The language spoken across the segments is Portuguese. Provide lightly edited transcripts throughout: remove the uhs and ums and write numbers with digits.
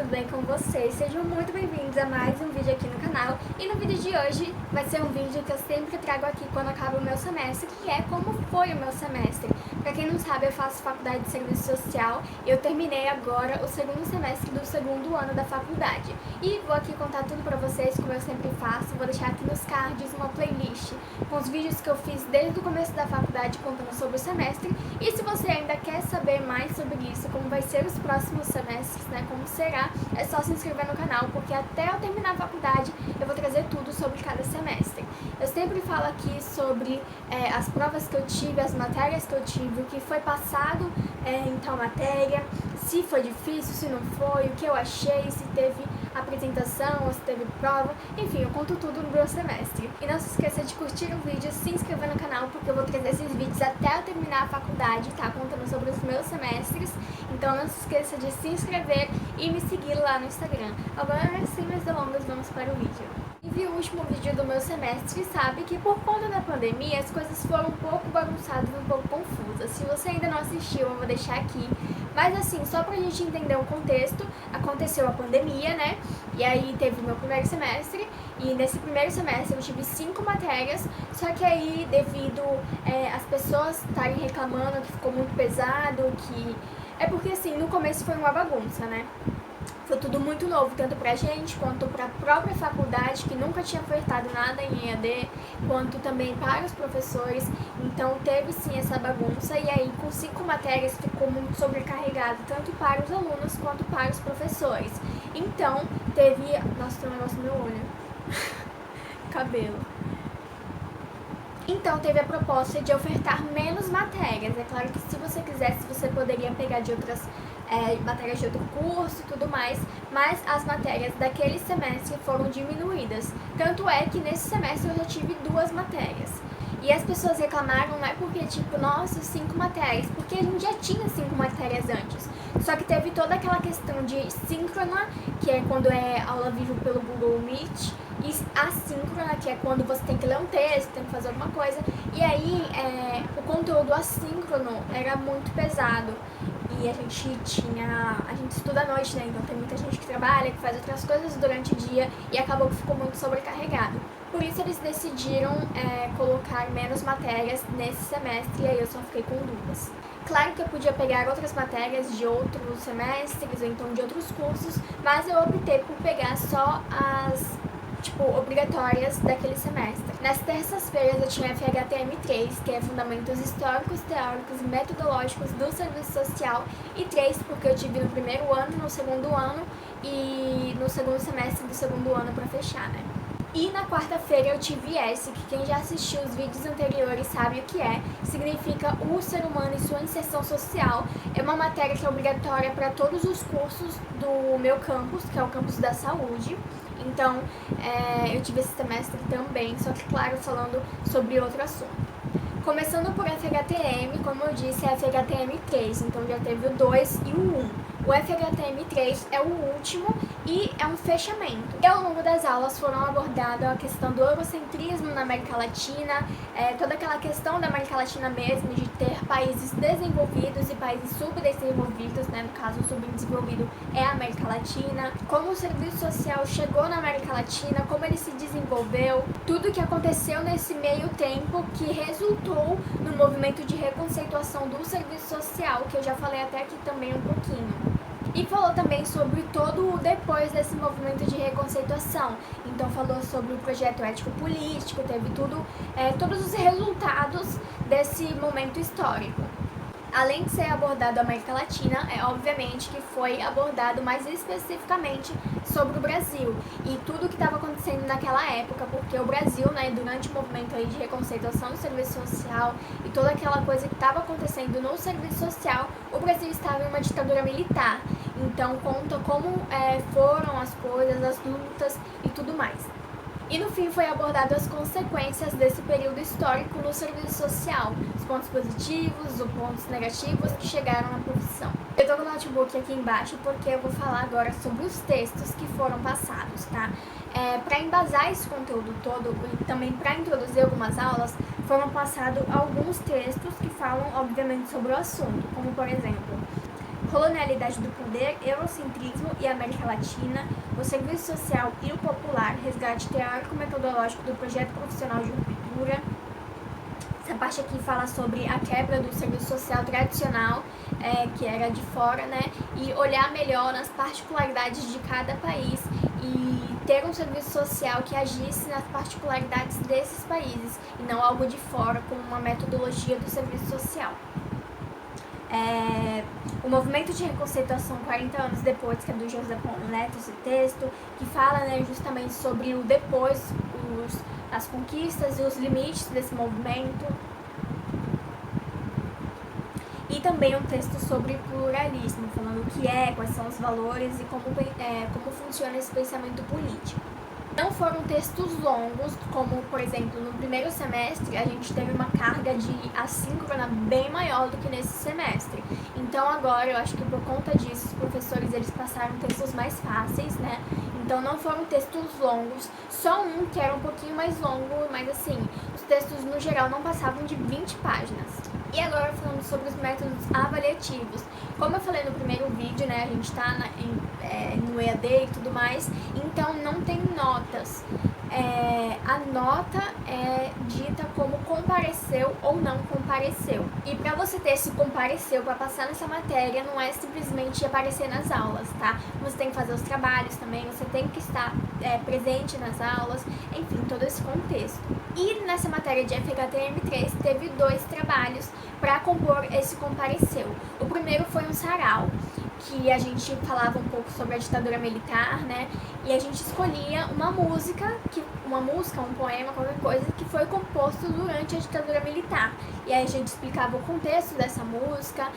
tudo bem com vocês? Sejam muito bem-vindos a mais um vídeo aqui no canal. E no vídeo de hoje vai ser um vídeo que eu sempre trago aqui quando acaba o meu semestre, que é como foi o meu semestre. Pra quem não sabe, eu faço faculdade de serviço social e eu terminei agora o segundo semestre do segundo ano da faculdade. E vou aqui contar tudo pra vocês, como eu sempre faço. Vou deixar aqui nos cards uma playlist com os vídeos que eu fiz desde o começo da faculdade contando sobre o semestre. E se você ainda quer saber mais sobre isso, como vai ser os próximos semestres, né, como será, é só se inscrever no canal, porque até eu terminar a faculdade eu vou trazer tudo sobre cada semestre. Eu sempre falo aqui sobre as provas que eu tive, as matérias que eu tive, o que foi passado em tal matéria, se foi difícil, se não foi, o que eu achei, se teve apresentação ou se teve prova, enfim, eu conto tudo no meu semestre. E não se esqueça de curtir o vídeo, se inscrever no canal, porque eu vou trazer esses vídeos até eu terminar a faculdade, tá? Contando sobre os meus semestres. Então não se esqueça de se inscrever e me seguir lá no Instagram. Agora, sem mais delongas, vamos para o vídeo. Quem viu o último vídeo do meu semestre sabe que por conta da pandemia as coisas foram um pouco bagunçadas, um pouco confusas. Se você ainda não assistiu, eu vou deixar aqui. Mas assim, só pra gente entender o contexto, aconteceu a pandemia, né? E aí teve o meu primeiro semestre, e nesse primeiro semestre eu tive 5 matérias, só que aí devido às pessoas estarem reclamando que ficou muito pesado, que... É porque assim, no começo foi uma bagunça, né? Foi tudo muito novo, tanto pra gente, quanto pra própria faculdade, que nunca tinha ofertado nada em EAD, quanto também para os professores. Então teve sim essa bagunça, e aí com 5 matérias ficou muito sobrecarregado, tanto para os alunos quanto para os professores. Então teve... Nossa, tem um negócio no meu olho. Cabelo. Então teve a proposta de ofertar menos matérias. É claro que se você quisesse, você poderia pegar de outras matérias de outro curso e tudo mais, mas as matérias daquele semestre foram diminuídas. Tanto é que nesse semestre eu já tive 2 matérias. E as pessoas reclamaram, não é porque, tipo, nossa, 5 matérias, porque a gente já tinha 5 matérias antes. Só que teve toda aquela questão de síncrona, que é quando é aula vivo pelo Google Meet, e assíncrona, que é quando você tem que ler um texto, tem que fazer alguma coisa. E aí, o conteúdo assíncrono era muito pesado. E a gente estuda à noite, né? Então tem muita gente que trabalha, que faz outras coisas durante o dia, e acabou que ficou muito sobrecarregado. Por isso eles decidiram colocar menos matérias nesse semestre, e aí eu só fiquei com 2. Claro que eu podia pegar outras matérias de outros semestres, ou então de outros cursos, mas eu optei por pegar só as obrigatórias daquele semestre. Nas terças-feiras eu tinha FHTM3, que é Fundamentos Históricos, Teóricos e Metodológicos do Serviço Social, e 3 porque eu tive no primeiro ano, no segundo ano e no segundo semestre do segundo ano para fechar, né? E na quarta-feira eu tive S, que quem já assistiu os vídeos anteriores sabe o que é. Significa o ser humano e sua inserção social. É uma matéria que é obrigatória para todos os cursos do meu campus, que é o campus da saúde. Então, eu tive esse semestre também, só que, claro, falando sobre outro assunto. Começando por FHTM, como eu disse, é FHTM3, então já teve o 2 e o 1. O FHTM3 é o último e é um fechamento. E ao longo das aulas foram abordadas a questão do eurocentrismo na América Latina, toda aquela questão da América Latina mesmo, de ter países desenvolvidos e países subdesenvolvidos, né? No caso, o subdesenvolvido é a América Latina, como o serviço social chegou na América Latina, como ele se desenvolveu, tudo o que aconteceu nesse meio tempo que resultou no movimento de reconceituação do serviço social, que eu já falei até aqui também um pouquinho. E falou também sobre todo o depois desse movimento de reconceituação. Então falou sobre o projeto ético-político, teve todos os resultados desse momento histórico. Além de ser abordado a América Latina, obviamente que foi abordado mais especificamente sobre o Brasil e tudo o que estava acontecendo naquela época, porque o Brasil, né, durante o movimento aí de reconceituação do serviço social e toda aquela coisa que estava acontecendo no serviço social, o Brasil estava em uma ditadura militar. Então conta como foram as coisas, as lutas e tudo mais. E no fim foi abordado as consequências desse período histórico no serviço social, os pontos positivos, os pontos negativos que chegaram na profissão. Eu tô com o notebook aqui embaixo porque eu vou falar agora sobre os textos que foram passados, tá? Para embasar esse conteúdo todo e também para introduzir algumas aulas, foram passados alguns textos que falam, obviamente, sobre o assunto, como por exemplo... colonialidade do poder, eurocentrismo e América Latina, o serviço social e o popular, resgate teórico-metodológico do projeto profissional de ruptura. Essa parte aqui fala sobre a quebra do serviço social tradicional, que era de fora, né? E olhar melhor nas particularidades de cada país e ter um serviço social que agisse nas particularidades desses países e não algo de fora, como uma metodologia do serviço social. O movimento de reconceituação 40 anos depois, que é do José Paulo Neto, esse texto, que fala, né, justamente sobre o depois, as conquistas e os limites desse movimento. E também um texto sobre pluralismo, falando o que é, quais são os valores e como funciona esse pensamento político. Não foram textos longos, como, por exemplo, no primeiro semestre a gente teve uma carga de assíncrona bem maior do que nesse semestre. Então agora eu acho que por conta disso os professores eles passaram textos mais fáceis, né? Então não foram textos longos, só um que era um pouquinho mais longo, mas assim, os textos no geral não passavam de 20 páginas. E agora falando sobre os métodos avaliativos. Como eu falei no primeiro vídeo, né, a gente tá no EAD e tudo mais, então não tem notas. A nota é dita como compareceu ou não compareceu. E para você ter esse compareceu para passar nessa matéria, não é simplesmente aparecer nas aulas, tá? Você tem que fazer os trabalhos também, você tem que estar presente nas aulas, enfim, todo esse contexto. E nessa matéria de FHTM3 teve 2 trabalhos para compor esse compareceu. O primeiro foi um sarau, que a gente falava um pouco sobre a ditadura militar, né? E a gente escolhia uma música, um poema, qualquer coisa, que foi composto durante a ditadura militar. E aí a gente explicava o contexto dessa música,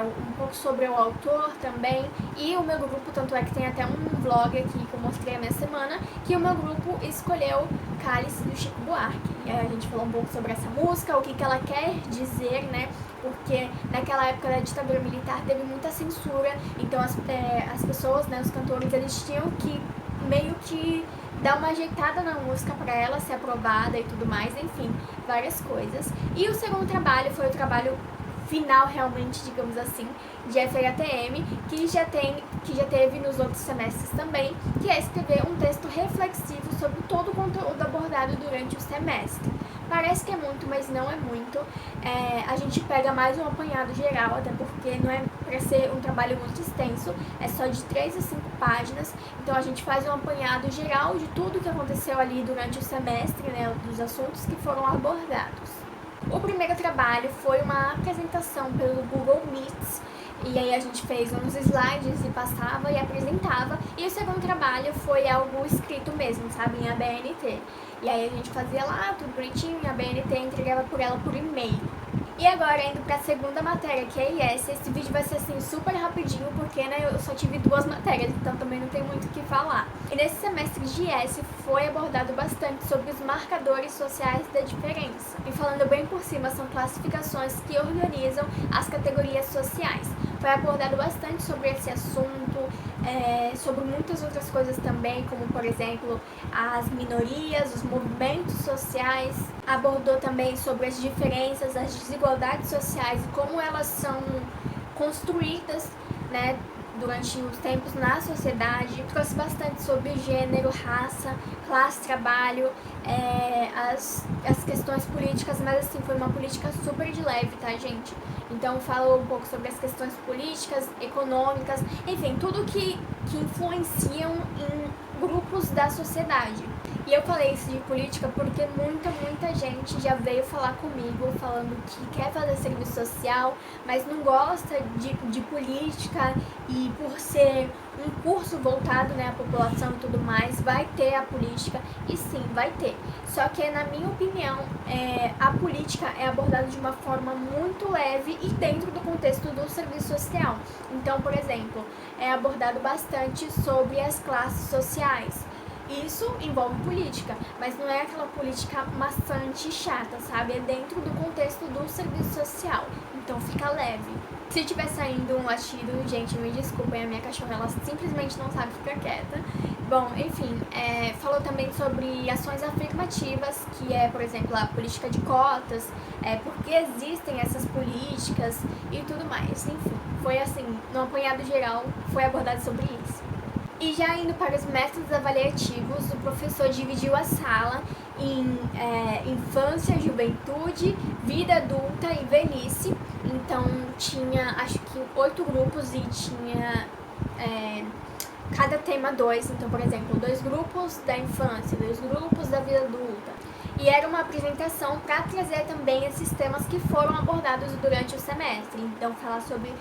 um pouco sobre o autor também. E o meu grupo, tanto é que tem até um vlog aqui que eu mostrei a minha semana, que o meu grupo escolheu Cálice do Chico Buarque. E aí a gente falou um pouco sobre essa música, o que ela quer dizer, né? Porque naquela época da ditadura militar teve muita censura, então as pessoas, né, os cantores, eles tinham que meio que dar uma ajeitada na música para ela ser aprovada e tudo mais, enfim, várias coisas. E o segundo trabalho foi o trabalho final realmente, digamos assim, de FHTM, que já teve nos outros semestres também, que é escrever um texto reflexivo sobre todo o conteúdo abordado durante o semestre. Parece que é muito, mas não é muito. A gente pega mais um apanhado geral, até porque não é para ser um trabalho muito extenso, é só de 3 a 5 páginas. Então a gente faz um apanhado geral de tudo que aconteceu ali durante o semestre, né, dos assuntos que foram abordados. O primeiro trabalho foi uma apresentação pelo Google Meets, e aí a gente fez uns slides e passava e apresentava. E o segundo trabalho foi algo escrito mesmo, sabe, em ABNT. E aí a gente fazia lá, tudo bonitinho, e a ABNT entregava por ela por e-mail. E agora, indo para a segunda matéria, que é IS, esse vídeo vai ser assim super rapidinho, porque né, eu só tive 2 matérias, então também não tem muito o que falar. E nesse semestre de IS foi abordado bastante sobre os marcadores sociais da diferença. E falando bem por cima, são classificações que organizam as categorias sociais. Foi abordado bastante sobre esse assunto, sobre muitas outras coisas também, como por exemplo as minorias, os movimentos sociais. Abordou também sobre as diferenças, as desigualdades sociais e como elas são construídas, né, durante os tempos na sociedade. Trouxe bastante sobre gênero, raça, classe, trabalho, as questões políticas, mas assim, foi uma política super de leve, tá, gente? Então falou um pouco sobre as questões políticas, econômicas, enfim, tudo que influenciam em grupos da sociedade. E eu falei isso de política porque muita gente já veio falar comigo falando que quer fazer serviço social, mas não gosta de política, e por ser um curso voltado, né, à população e tudo mais, vai ter a política, e sim, vai ter. Só que, na minha opinião, a política é abordada de uma forma muito leve e dentro do contexto do serviço social. Então, por exemplo, é abordado bastante sobre as classes sociais. Isso envolve política, mas não é aquela política maçante e chata, sabe? É dentro do contexto do serviço social, então fica leve. Se tiver saindo um latido, gente, me desculpem, a minha cachorra ela simplesmente não sabe ficar quieta. Bom, enfim, falou também sobre ações afirmativas, que é, por exemplo, a política de cotas, por que existem essas políticas e tudo mais. Enfim, foi assim, no apanhado geral, foi abordado sobre isso. E já indo para os métodos avaliativos, o professor dividiu a sala em infância, juventude, vida adulta e velhice. Então tinha acho que 8 grupos e tinha cada tema 2. Então, por exemplo, 2 grupos da infância, 2 grupos da vida adulta. E era uma apresentação para trazer também esses temas que foram abordados durante o semestre. Então, falar sobre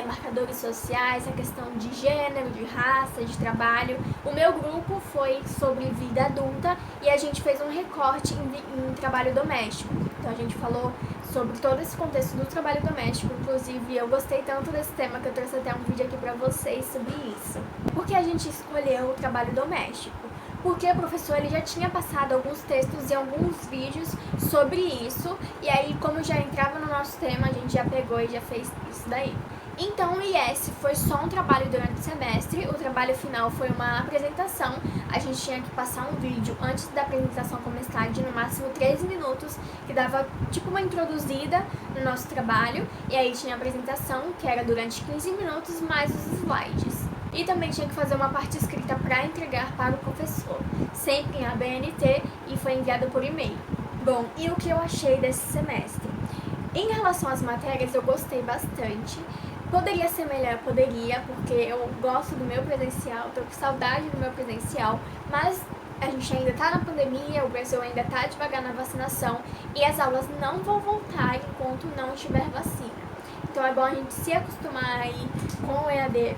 marcadores sociais, a questão de gênero, de raça, de trabalho. O meu grupo foi sobre vida adulta e a gente fez um recorte em trabalho doméstico. Então, a gente falou sobre todo esse contexto do trabalho doméstico. Inclusive, eu gostei tanto desse tema que eu trouxe até um vídeo aqui para vocês sobre isso. Por que a gente escolheu o trabalho doméstico? Porque o professor ele já tinha passado alguns textos e alguns vídeos sobre isso, e aí como já entrava no nosso tema, a gente já pegou e já fez isso daí. Então o IS foi só um trabalho durante o semestre, o trabalho final foi uma apresentação, a gente tinha que passar um vídeo antes da apresentação começar de no máximo 3 minutos, que dava tipo uma introduzida no nosso trabalho, e aí tinha a apresentação, que era durante 15 minutos, mais os slides. E também tinha que fazer uma parte escrita para entregar para o professor, sempre em ABNT e foi enviado por e-mail. Bom, e o que eu achei desse semestre? Em relação às matérias, eu gostei bastante. Poderia ser melhor, poderia, porque eu gosto do meu presencial, tô com saudade do meu presencial, mas a gente ainda tá na pandemia, o Brasil ainda tá devagar na vacinação e as aulas não vão voltar enquanto não tiver vacina. Então é bom a gente se acostumar aí com o EAD,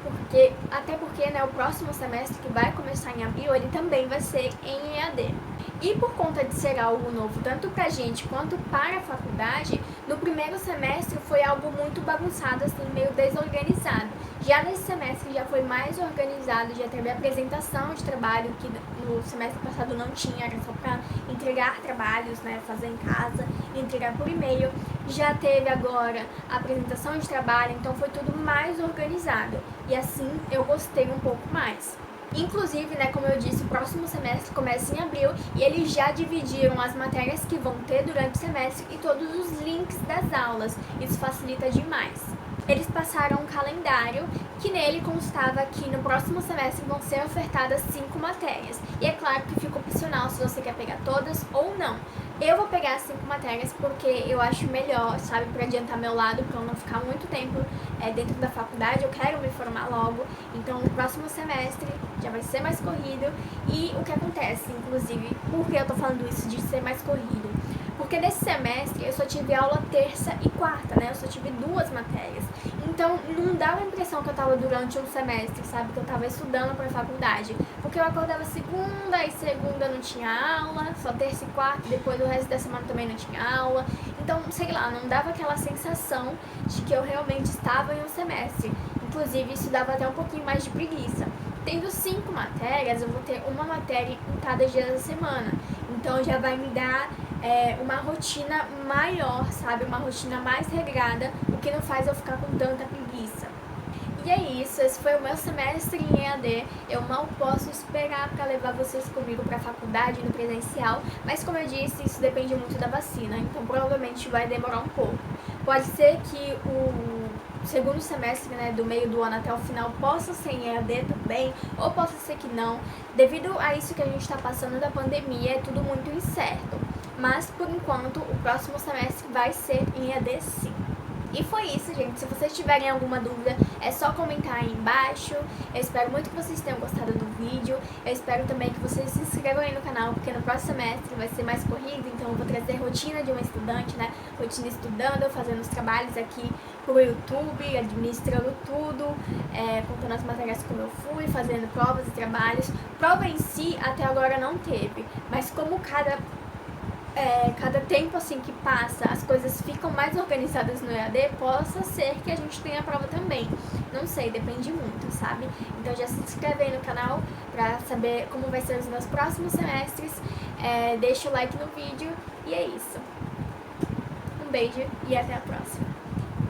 até porque né, o próximo semestre, que vai começar em abril, ele também vai ser em EAD. E por conta de ser algo novo, tanto pra gente quanto para a faculdade, no primeiro semestre foi algo muito bagunçado, assim, meio desorganizado. Já nesse semestre já foi mais organizado, já teve apresentação de trabalho, que no semestre passado não tinha, era só para entregar trabalhos, né, fazer em casa, entregar por e-mail. Já teve agora a apresentação de trabalho, então foi tudo mais organizado. E assim eu gostei um pouco mais. Inclusive, né, como eu disse, o próximo semestre começa em abril e eles já dividiram as matérias que vão ter durante o semestre e todos os links das aulas. Isso facilita demais. Eles passaram um calendário que nele constava que no próximo semestre vão ser ofertadas 5 matérias. E é claro que fica opcional se você quer pegar todas ou não. Eu vou pegar as 5 matérias porque eu acho melhor, sabe, para adiantar meu lado, para eu não ficar muito tempo dentro da faculdade, eu quero me formar logo. Então, no próximo semestre já vai ser mais corrido. E o que acontece, inclusive, por que eu tô falando isso de ser mais corrido? Porque nesse semestre eu só tive aula terça e quarta, né? Eu só tive 2 matérias. Então não dava a impressão que eu tava durante um semestre, sabe? Que eu tava estudando pra faculdade. Porque eu acordava segunda e segunda não tinha aula, só terça e quarta, depois o resto da semana também não tinha aula. Então, sei lá, não dava aquela sensação de que eu realmente estava em um semestre. Inclusive, isso dava até um pouquinho mais de preguiça. Tendo 5 matérias, eu vou ter uma matéria em cada dia da semana. Então já vai me dar uma rotina maior, sabe? Uma rotina mais regrada, o que não faz eu ficar com tanta preguiça. E é isso, esse foi o meu semestre em EAD. Eu mal posso esperar para levar vocês comigo para a faculdade no presencial, mas como eu disse, isso depende muito da vacina, então provavelmente vai demorar um pouco. Pode ser que o segundo semestre, né, do meio do ano até o final possa ser em EAD também, ou possa ser que não. Devido a isso que a gente está passando da pandemia, é tudo muito incerto. Mas, por enquanto, o próximo semestre vai ser em EAD sim. E foi isso, gente. Se vocês tiverem alguma dúvida, é só comentar aí embaixo. Eu espero muito que vocês tenham gostado do vídeo. Eu espero também que vocês se inscrevam aí no canal, porque no próximo semestre vai ser mais corrido. Então eu vou trazer rotina de uma estudante, né? Rotina estudando, fazendo os trabalhos aqui pro YouTube, administrando tudo, contando as matérias como eu fui, fazendo provas e trabalhos. Prova em si, até agora não teve. Mas como cada cada tempo assim que passa, as coisas ficam mais organizadas no EAD, possa ser que a gente tenha a prova também. Não sei, depende muito, sabe? Então já se inscreve aí no canal pra saber como vai ser os meus próximos semestres. Deixa o like no vídeo e é isso. Um beijo e até a próxima.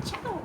Tchau!